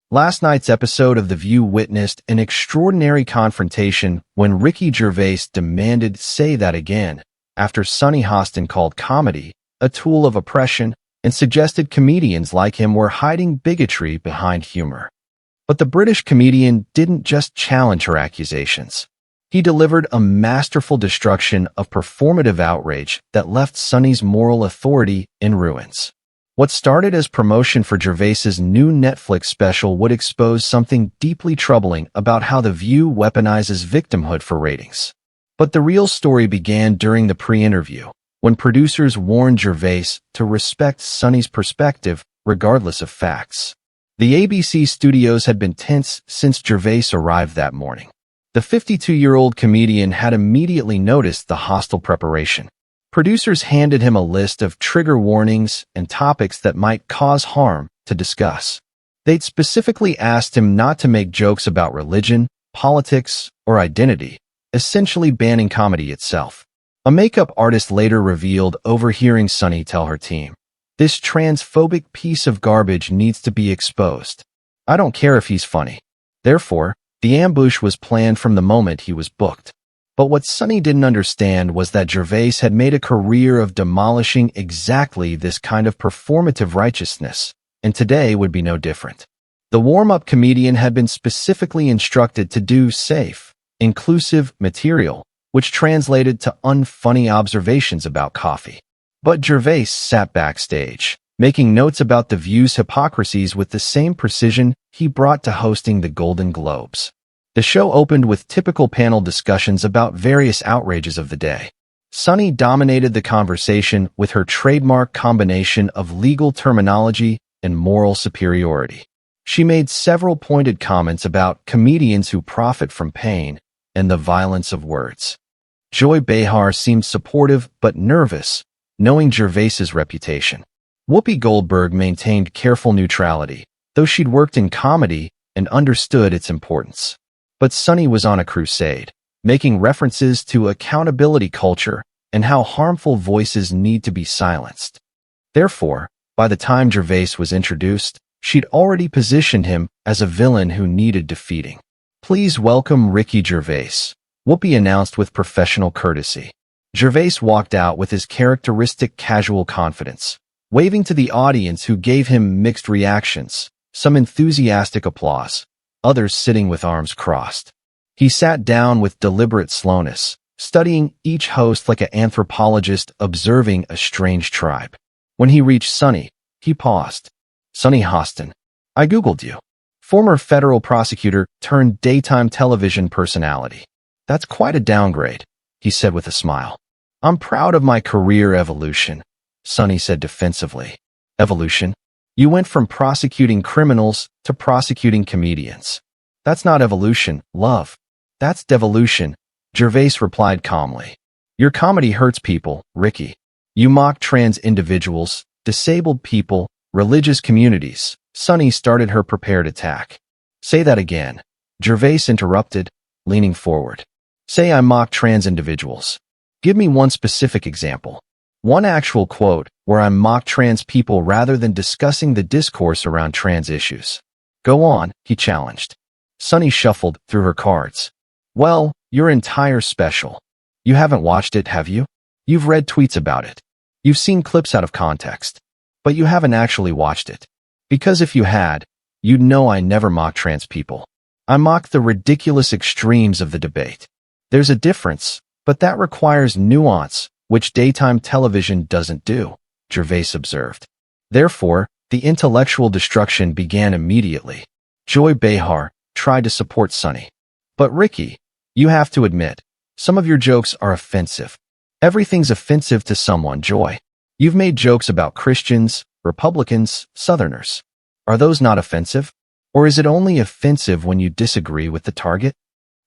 Last night's episode of The View witnessed an extraordinary confrontation when Ricky Gervais demanded "say that again" after Sunny Hostin called comedy a tool of oppression and suggested comedians like him were hiding bigotry behind humor. But the British comedian didn't just challenge her accusations. He delivered a masterful destruction of performative outrage that left Sunny's moral authority in ruins. What started as promotion for Gervais's new Netflix special would expose something deeply troubling about how The View weaponizes victimhood for ratings. But the real story began during the pre-interview, when producers warned Gervais to respect Sunny's perspective regardless of facts. The ABC studios had been tense since Gervais arrived that morning. The 52-year-old comedian had immediately noticed the hostile preparation. Producers handed him a list of trigger warnings and topics that might cause harm to discuss. They'd specifically asked him not to make jokes about religion, politics, or identity, essentially banning comedy itself. A makeup artist later revealed overhearing Sunny tell her team, "This transphobic piece of garbage needs to be exposed. I don't care if he's funny." Therefore, the ambush was planned from the moment he was booked. But what Sunny didn't understand was that Gervais had made a career of demolishing exactly this kind of performative righteousness, and today would be no different. The warm-up comedian had been specifically instructed to do safe, inclusive material, which translated to unfunny observations about coffee. But Gervais sat backstage, making notes about The View's hypocrisies with the same precision he brought to hosting the Golden Globes. The show opened with typical panel discussions about various outrages of the day. Sunny dominated the conversation with her trademark combination of legal terminology and moral superiority. She made several pointed comments about comedians who profit from pain and the violence of words. Joy Behar seemed supportive but nervous, knowing Gervais's reputation. Whoopi Goldberg maintained careful neutrality, though she'd worked in comedy and understood its importance. But Sunny was on a crusade, making references to accountability culture and how harmful voices need to be silenced. Therefore, by the time Gervais was introduced, she'd already positioned him as a villain who needed defeating. "Please welcome Ricky Gervais," Whoopi announced with professional courtesy. Gervais walked out with his characteristic casual confidence, waving to the audience who gave him mixed reactions, some enthusiastic applause, others sitting with arms crossed. He sat down with deliberate slowness, studying each host like an anthropologist observing a strange tribe. When he reached Sunny, he paused. "Sunny Hostin. I Googled you. Former federal prosecutor turned daytime television personality. That's quite a downgrade," he said with a smile. "I'm proud of my career evolution," Sunny said defensively. "Evolution? You went from prosecuting criminals to prosecuting comedians. That's not evolution, love. That's devolution," Gervais replied calmly. "Your comedy hurts people, Ricky. You mock trans individuals, disabled people, religious communities." Sunny started her prepared attack. "Say that again," Gervais interrupted, leaning forward. "Say I mock trans individuals. Give me one specific example. One actual quote where I mock trans people rather than discussing the discourse around trans issues." "Go on," he challenged. Sunny shuffled through her cards. "Well, your entire special. You haven't watched it, have you? You've read tweets about it. You've seen clips out of context. But you haven't actually watched it. Because if you had, you'd know I never mock trans people. I mock the ridiculous extremes of the debate. There's a difference, but that requires nuance, which daytime television doesn't do," Gervais observed. Therefore, the intellectual destruction began immediately. Joy Behar tried to support Sunny. "But Ricky, you have to admit, some of your jokes are offensive. Everything's offensive to someone, Joy. You've made jokes about Christians, Republicans, Southerners. Are those not offensive? Or is it only offensive when you disagree with the target?"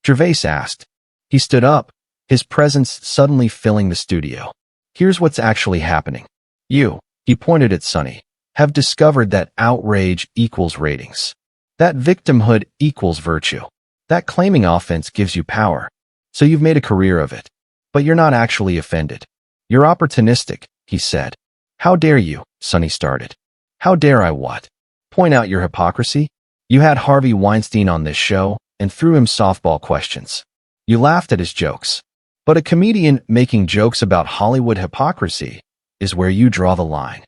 Gervais asked. He stood up, his presence suddenly filling the studio. "Here's what's actually happening. You," he pointed at Sunny, "have discovered that outrage equals ratings. That victimhood equals virtue. That claiming offense gives you power. So you've made a career of it. But you're not actually offended. You're opportunistic," he said. "How dare you?" Sunny started. "How dare I what? Point out your hypocrisy?" You had Harvey Weinstein on this show and threw him softball questions. You laughed at his jokes. But a comedian making jokes about Hollywood hypocrisy is where you draw the line.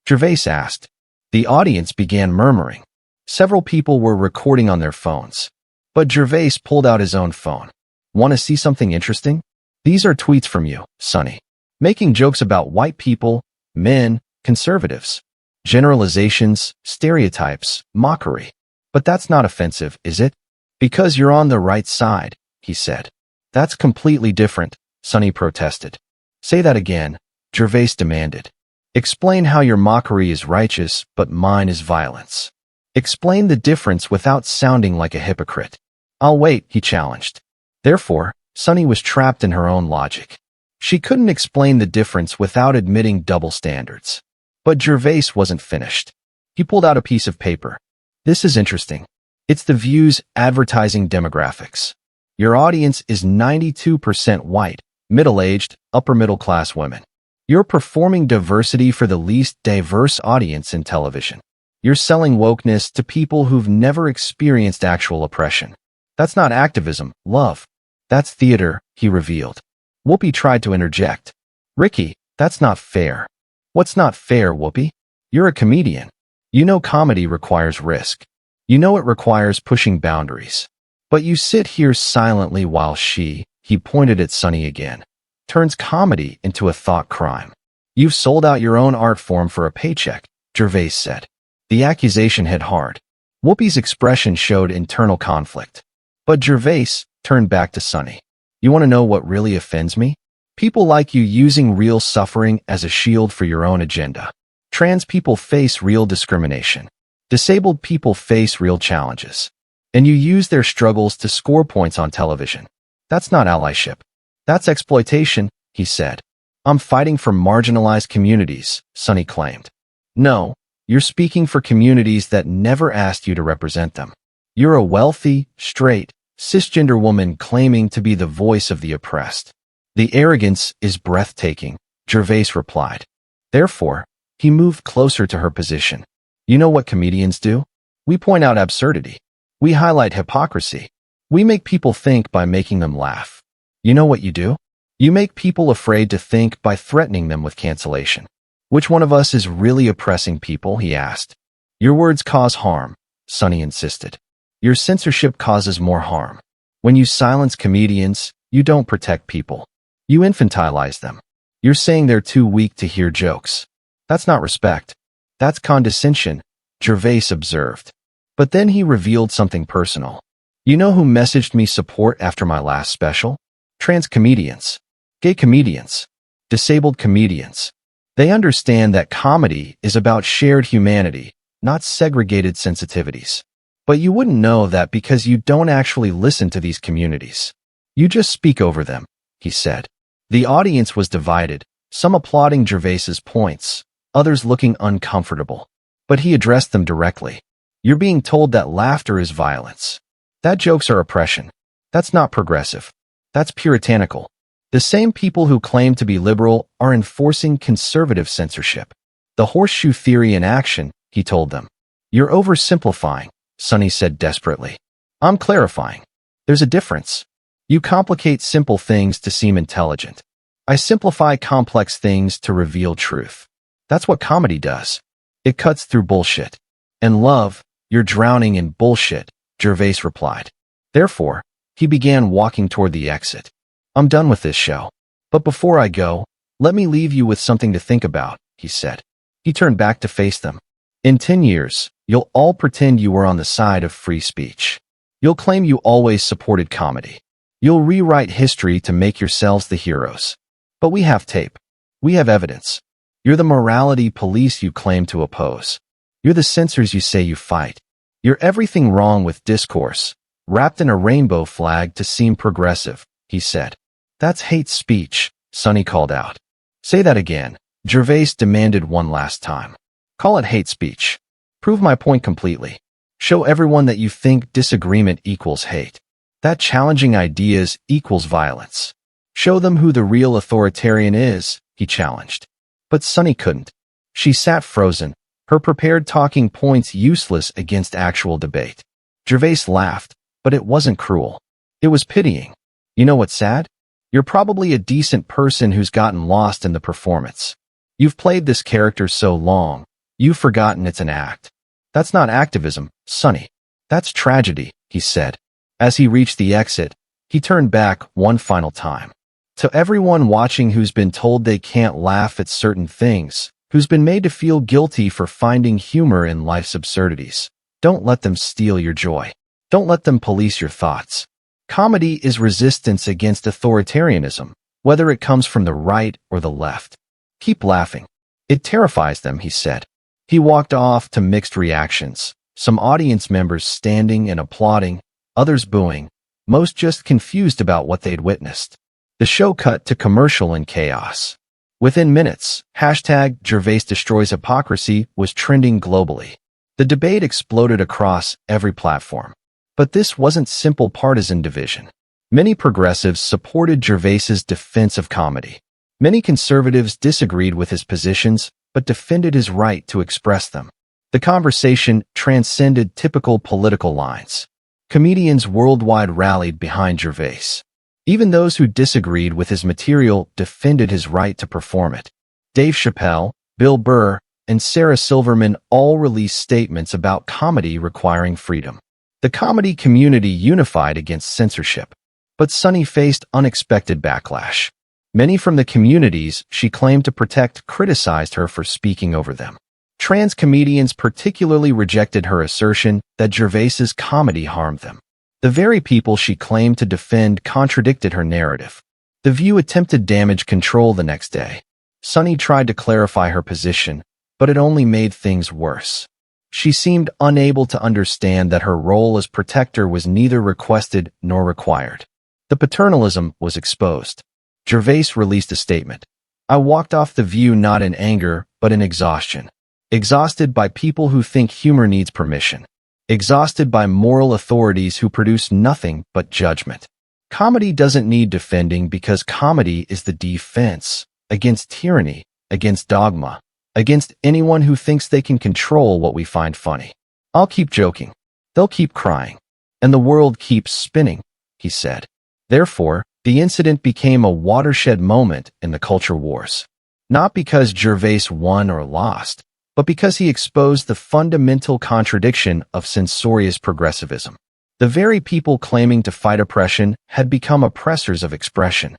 Gervais asked. The audience began murmuring. Several people were recording on their phones. But Gervais pulled out his own phone. Want to see something interesting? These are tweets from you, Sunny. Making jokes about white people, men, conservatives. Generalizations, stereotypes, mockery. But that's not offensive, is it? Because you're on the right side, he said. That's completely different, Sunny protested. Say that again, Gervais demanded. Explain how your mockery is righteous, but mine is violence. Explain the difference without sounding like a hypocrite. I'll wait, he challenged. Therefore, Sunny was trapped in her own logic. She couldn't explain the difference without admitting double standards. But Gervais wasn't finished. He pulled out a piece of paper. This is interesting. It's the View's advertising demographics. Your audience is 92% white, middle-aged, upper-middle-class women. You're performing diversity for the least diverse audience in television. You're selling wokeness to people who've never experienced actual oppression. That's not activism, love. That's theater, he revealed. Whoopi tried to interject. Ricky, that's not fair. What's not fair, Whoopi? You're a comedian. You know comedy requires risk. You know it requires pushing boundaries. But you sit here silently while he pointed at Sunny again, turns comedy into a thought crime. You've sold out your own art form for a paycheck, Gervais said. The accusation hit hard. Whoopi's expression showed internal conflict. But Gervais turned back to Sunny. You want to know what really offends me? People like you using real suffering as a shield for your own agenda. Trans people face real discrimination. Disabled people face real challenges. And you use their struggles to score points on television. That's not allyship. That's exploitation, he said. I'm fighting for marginalized communities, Sunny claimed. No, you're speaking for communities that never asked you to represent them. You're a wealthy, straight, cisgender woman claiming to be the voice of the oppressed. The arrogance is breathtaking, Gervais replied. Therefore, he moved closer to her position. You know what comedians do? We point out absurdity. We highlight hypocrisy. We make people think by making them laugh. You know what you do? You make people afraid to think by threatening them with cancellation. Which one of us is really oppressing people, he asked. Your words cause harm, Sunny insisted. Your censorship causes more harm. When you silence comedians, you don't protect people. You infantilize them. You're saying they're too weak to hear jokes. That's not respect. That's condescension, Gervais observed. But then he revealed something personal. You know who messaged me support after my last special? Trans comedians. Gay comedians. Disabled comedians. They understand that comedy is about shared humanity, not segregated sensitivities. But you wouldn't know that because you don't actually listen to these communities. You just speak over them, he said. The audience was divided, some applauding Gervais's points, others looking uncomfortable. But he addressed them directly. You're being told that laughter is violence. That jokes are oppression. That's not progressive. That's puritanical. The same people who claim to be liberal are enforcing conservative censorship. The horseshoe theory in action, he told them. You're oversimplifying, Sunny said desperately. I'm clarifying. There's a difference. You complicate simple things to seem intelligent. I simplify complex things to reveal truth. That's what comedy does. It cuts through bullshit. And love, you're drowning in bullshit, Gervais replied. Therefore, he began walking toward the exit. I'm done with this show. But before I go, let me leave you with something to think about, he said. He turned back to face them. In 10 years, you'll all pretend you were on the side of free speech. You'll claim you always supported comedy. You'll rewrite history to make yourselves the heroes. But we have tape. We have evidence. You're the morality police you claim to oppose. You're the censors you say you fight. You're everything wrong with discourse, wrapped in a rainbow flag to seem progressive, he said. That's hate speech, Sunny called out. Say that again, Gervais demanded one last time. Call it hate speech. Prove my point completely. Show everyone that you think disagreement equals hate. That challenging ideas equals violence. Show them who the real authoritarian is, he challenged. But Sunny couldn't. She sat frozen, her prepared talking points useless against actual debate. Gervais laughed, but it wasn't cruel. It was pitying. You know what's sad? You're probably a decent person who's gotten lost in the performance. You've played this character so long, you've forgotten it's an act. That's not activism, Sunny. That's tragedy, he said. As he reached the exit, he turned back one final time. To everyone watching who's been told they can't laugh at certain things, who's been made to feel guilty for finding humor in life's absurdities, don't let them steal your joy. Don't let them police your thoughts. Comedy is resistance against authoritarianism, whether it comes from the right or the left. Keep laughing. It terrifies them, he said. He walked off to mixed reactions, some audience members standing and applauding, others booing, most just confused about what they'd witnessed. The show cut to commercial and chaos. Within minutes, #Gervais destroys hypocrisy was trending globally. The debate exploded across every platform. But this wasn't simple partisan division. Many progressives supported Gervais's defense of comedy. Many conservatives disagreed with his positions, but defended his right to express them. The conversation transcended typical political lines. Comedians worldwide rallied behind Gervais. Even those who disagreed with his material defended his right to perform it. Dave Chappelle, Bill Burr, and Sarah Silverman all released statements about comedy requiring freedom. The comedy community unified against censorship. But Sunny faced unexpected backlash. Many from the communities she claimed to protect criticized her for speaking over them. Trans comedians particularly rejected her assertion that Gervais's comedy harmed them. The very people she claimed to defend contradicted her narrative. The View attempted damage control the next day. Sunny tried to clarify her position, but it only made things worse. She seemed unable to understand that her role as protector was neither requested nor required. The paternalism was exposed. Gervais released a statement. I walked off The View not in anger, but in exhaustion. Exhausted by people who think humor needs permission. Exhausted by moral authorities who produce nothing but judgment. Comedy doesn't need defending because comedy is the defense against tyranny, against dogma, against anyone who thinks they can control what we find funny. I'll keep joking. They'll keep crying. And the world keeps spinning, he said. Therefore, the incident became a watershed moment in the culture wars. Not because Gervais won or lost, but because he exposed the fundamental contradiction of censorious progressivism. The very people claiming to fight oppression had become oppressors of expression.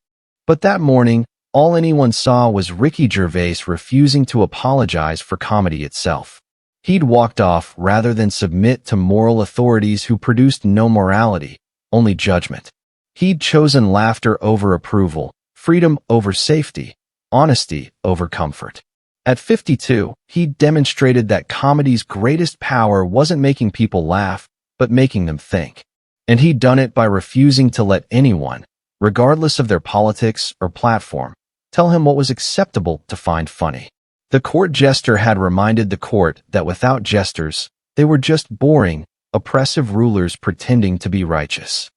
But that morning, all anyone saw was Ricky Gervais refusing to apologize for comedy itself. He'd walked off rather than submit to moral authorities who produced no morality, only judgment. He'd chosen laughter over approval, freedom over safety, honesty over comfort. At 52, he'd demonstrated that comedy's greatest power wasn't making people laugh, but making them think. And he'd done it by refusing to let anyone, regardless of their politics or platform, tell him what was acceptable to find funny. The court jester had reminded the court that without jesters, they were just boring, oppressive rulers pretending to be righteous.